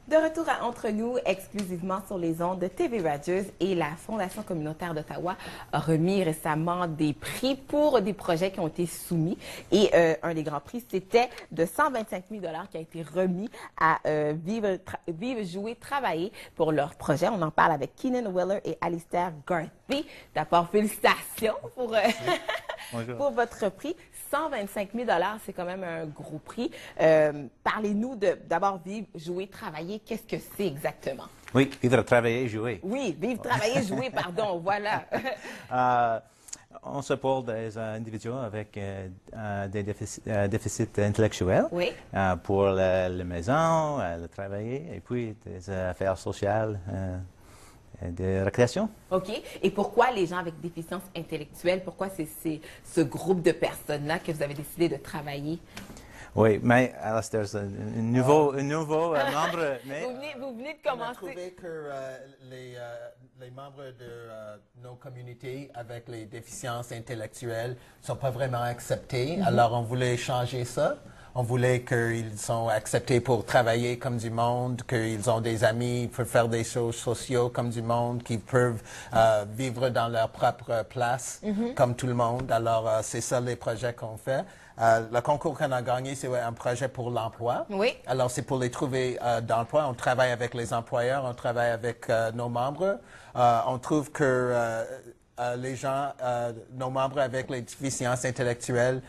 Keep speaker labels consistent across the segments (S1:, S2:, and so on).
S1: De retour à Entre nous, exclusivement sur les ondes de TV Rogers, et la Fondation communautaire d'Ottawa a remis récemment des prix pour des projets qui ont été soumis. Et un des grands prix, c'était de 125 000 $ qui a été remis à Vivre, Jouer, Travailler pour leur projet. On en parle avec Keenan Weller et Alistair Garthy. D'abord, félicitations pour, pour votre prix. 125 000 $, c'est quand même un gros prix. Parlez-nous d'abord Vivre, Jouer, Travailler. Qu'est-ce que c'est exactement?
S2: Oui, vivre, travailler, jouer.
S1: Oui, vivre, travailler, jouer, pardon, voilà.
S2: On supporte des individus avec des déficits intellectuels pour la maison, le travail, et puis des affaires sociales. De récréation.
S1: OK. Et pourquoi les gens avec déficience intellectuelle, pourquoi c'est ce groupe de personnes-là que vous avez décidé de travailler?
S2: Oui, mais Alistair, c'est un nouveau membre. Mais
S1: vous venez de commencer.
S3: On a trouvé que les membres de nos communautés avec les déficiences intellectuelles ne sont pas vraiment acceptés. Alors, on voulait changer ça. On voulait qu'ils soient acceptés pour travailler comme du monde, qu'ils ont des amis, peuvent faire des choses sociaux comme du monde, qu'ils peuvent vivre dans leur propre place comme tout le monde. Alors, c'est ça les projets qu'on fait. Le concours qu'on a gagné, c'est un projet pour l'emploi.
S1: Oui.
S3: Alors, c'est pour les trouver d'emploi. On travaille avec les employeurs, on travaille avec nos membres. On trouve que les gens, nos membres avec les déficiences intellectuelles,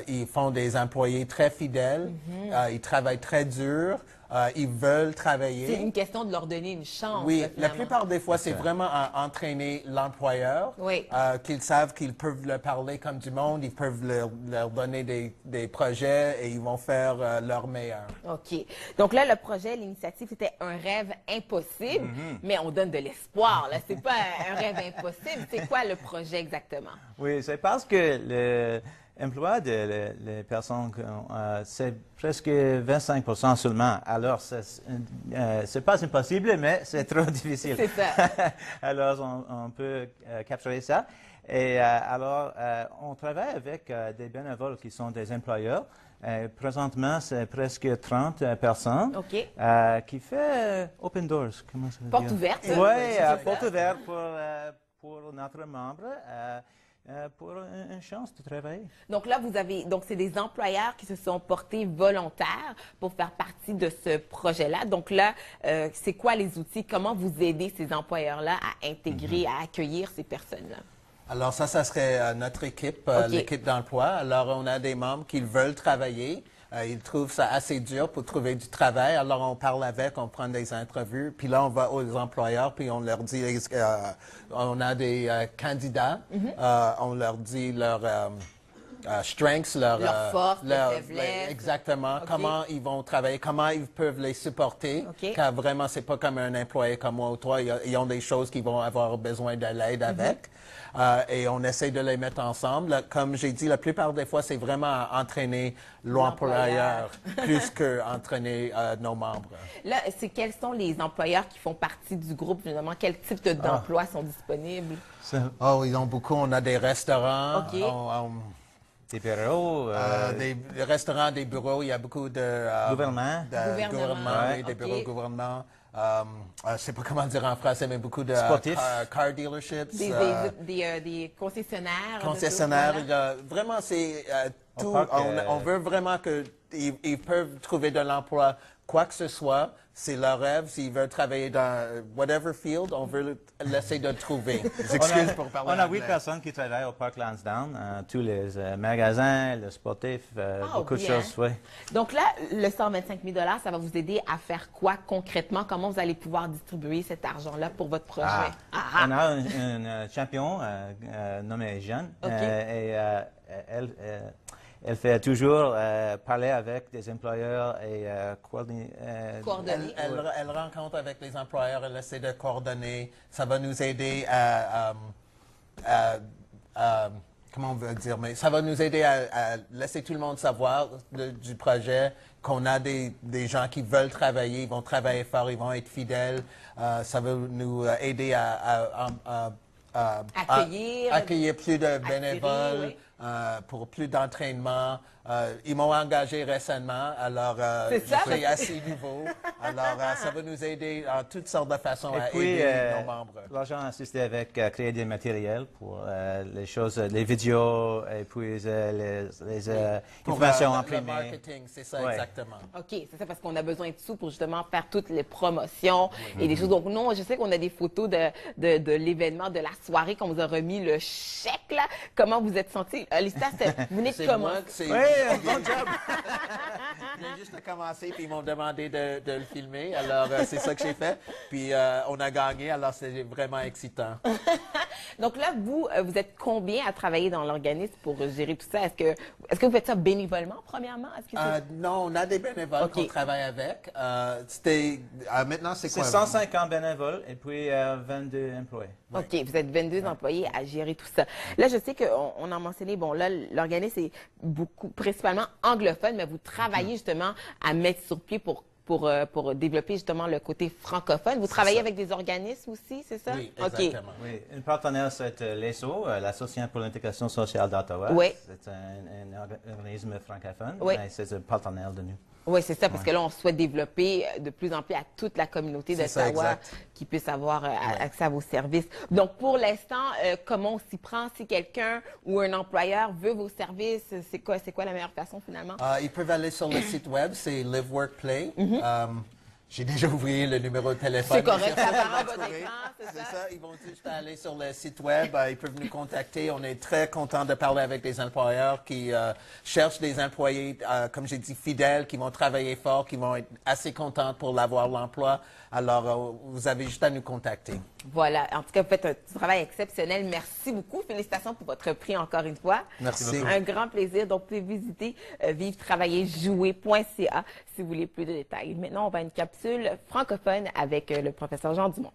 S3: ils font des employés très fidèles, ils travaillent très dur, ils veulent travailler.
S1: C'est une question de leur donner une chance.
S3: Oui,
S1: là,
S3: la plupart des fois, c'est vraiment à entraîner l'employeur, qu'ils savent qu'ils peuvent leur parler comme du monde, ils peuvent leur donner des projets et ils vont faire leur meilleur.
S1: OK. Donc là, le projet, l'initiative, c'était un rêve impossible, mais on donne de l'espoir. Là, c'est pas un rêve impossible. C'est quoi le projet exactement?
S2: oui, c'est parce que l'emploi des personnes, c'est presque 25% seulement. Alors, c'est pas impossible, mais c'est trop difficile.
S1: C'est ça.
S2: Alors, on peut capturer ça. Et alors, on travaille avec des bénévoles qui sont des employeurs. Présentement, c'est presque 30 personnes qui fait Open Doors. Comment ça veut
S1: porte
S2: dire?
S1: Ouverte.
S2: Oui, porte ouverte pour notre membre. Pour une chance de travailler.
S1: Donc là, c'est des employeurs qui se sont portés volontaires pour faire partie de ce projet-là. Donc là, c'est quoi les outils? Comment vous aidez ces employeurs-là à intégrer, à accueillir ces personnes-là?
S3: Alors ça serait notre équipe, l'équipe d'emploi. Alors, on a des membres qui veulent travailler. Ils trouvent ça assez dur pour trouver du travail. Alors, on parle avec, on prend des entrevues. Puis là, on va aux employeurs, puis on leur dit, on a des candidats. On leur dit leurs strengths,
S1: leurs forces, leurs faiblesses.
S3: Exactement. Comment ils vont travailler, comment ils peuvent les supporter. Car vraiment, c'est pas comme un employé comme moi ou toi. Ils ont des choses qu'ils vont avoir besoin de l'aide avec. Et on essaie de les mettre ensemble. Comme j'ai dit, la plupart des fois, c'est vraiment entraîner l'employeur plus qu'entraîner nos membres.
S1: Là, quels sont les employeurs qui font partie du groupe, finalement? Quel type d'emplois sont disponibles?
S3: Oh, ils ont beaucoup. On a des restaurants.
S2: Des bureaux.
S3: Des restaurants, des bureaux. Il y a beaucoup de...
S2: gouvernement.
S3: Des bureaux de gouvernement. Je ne sais pas comment dire en français, mais beaucoup de car dealerships.
S1: Des concessionnaires.
S3: Concessionnaires. Vraiment, c'est tout. On veut vraiment qu'ils peuvent trouver de l'emploi, quoi que ce soit. C'est leur rêve. S'ils veulent travailler dans whatever field, on veut l'essayer de trouver. J'excuse pour parler
S2: On a 8 personnes qui travaillent au Parc Lansdowne, tous les magasins, le sportif, beaucoup de choses. Oui.
S1: Donc là, le 125 000 $, ça va vous aider à faire quoi concrètement? Comment vous allez pouvoir distribuer cet argent-là pour votre projet?
S2: On a un champion nommé Jeanne et elle fait toujours parler avec des employeurs et coordonner.
S3: Elle rencontre avec les employeurs, elle essaie de coordonner. Ça va nous aider à comment on veut dire, mais ça va nous aider à laisser tout le monde savoir du projet, qu'on a des gens qui veulent travailler, ils vont travailler fort, ils vont être fidèles. Ça va nous aider à accueillir plus de bénévoles. pour plus d'entraînement. Ils m'ont engagé récemment, alors c'est assez nouveau. Alors, ça va nous aider en toutes sortes de façons à aider nos membres.
S2: L'argent a assisté avec créer des matériels pour les choses, les vidéos et puis les informations imprimées.
S3: Le marketing, c'est ça exactement.
S1: OK, c'est ça parce qu'on a besoin de sous pour justement faire toutes les promotions et des choses. Donc, non, je sais qu'on a des photos de l'événement, de la soirée qu'on vous a remis, le chèque, là. Comment vous êtes senti? Lista, vous venez de commencer.
S2: Oui, bon job!
S3: Je viens juste de commencer, puis ils m'ont demandé de le filmer. Alors, c'est ça que j'ai fait. Puis, on a gagné, alors c'est vraiment excitant.
S1: Donc là, vous êtes combien à travailler dans l'organisme pour gérer tout ça? Est-ce que vous faites ça bénévolement, premièrement?
S3: Non, on a des bénévoles qu'on travaille avec. Maintenant, c'est quoi?
S2: C'est 150 bénévoles et puis 22 employés.
S1: OK, vous êtes 22 employés à gérer tout ça. Là, je sais qu'on a mentionné, bon, là, l'organisme est principalement anglophone, mais vous travaillez justement à mettre sur pied pour développer justement le côté francophone. Vous travaillez avec des organismes aussi, c'est ça?
S3: Oui, exactement.
S2: Oui, un partenaire, c'est l'ESO, l'Association pour l'intégration sociale d'Ottawa.
S1: Oui.
S2: C'est un organisme francophone,
S1: oui.
S2: mais c'est un partenaire de nous.
S1: Oui, c'est ça, parce que là, on souhaite développer de plus en plus à toute la communauté d'Ottawa qui puisse avoir accès à vos services. Donc, pour l'instant, comment on s'y prend si quelqu'un ou un employeur veut vos services? C'est quoi la meilleure façon, finalement?
S3: Ils peuvent aller sur le site web, c'est Live Work Play. J'ai déjà oublié le numéro de téléphone.
S1: C'est correct, ça apparaît à votre écran,
S3: c'est ça. Ils vont juste aller sur le site web, ils peuvent nous contacter. On est très content de parler avec des employeurs qui cherchent des employés, comme j'ai dit, fidèles, qui vont travailler fort, qui vont être assez contents pour avoir l'emploi. Alors, vous avez juste à nous contacter.
S1: Voilà. En tout cas, vous faites un travail exceptionnel. Merci beaucoup. Félicitations pour votre prix encore une fois.
S3: Merci.
S1: Un grand plaisir. Donc, vous pouvez visiter vivretravaillerjouer.ca si vous voulez plus de détails. Maintenant, on va à une capsule francophone avec le professeur Jean Dumont.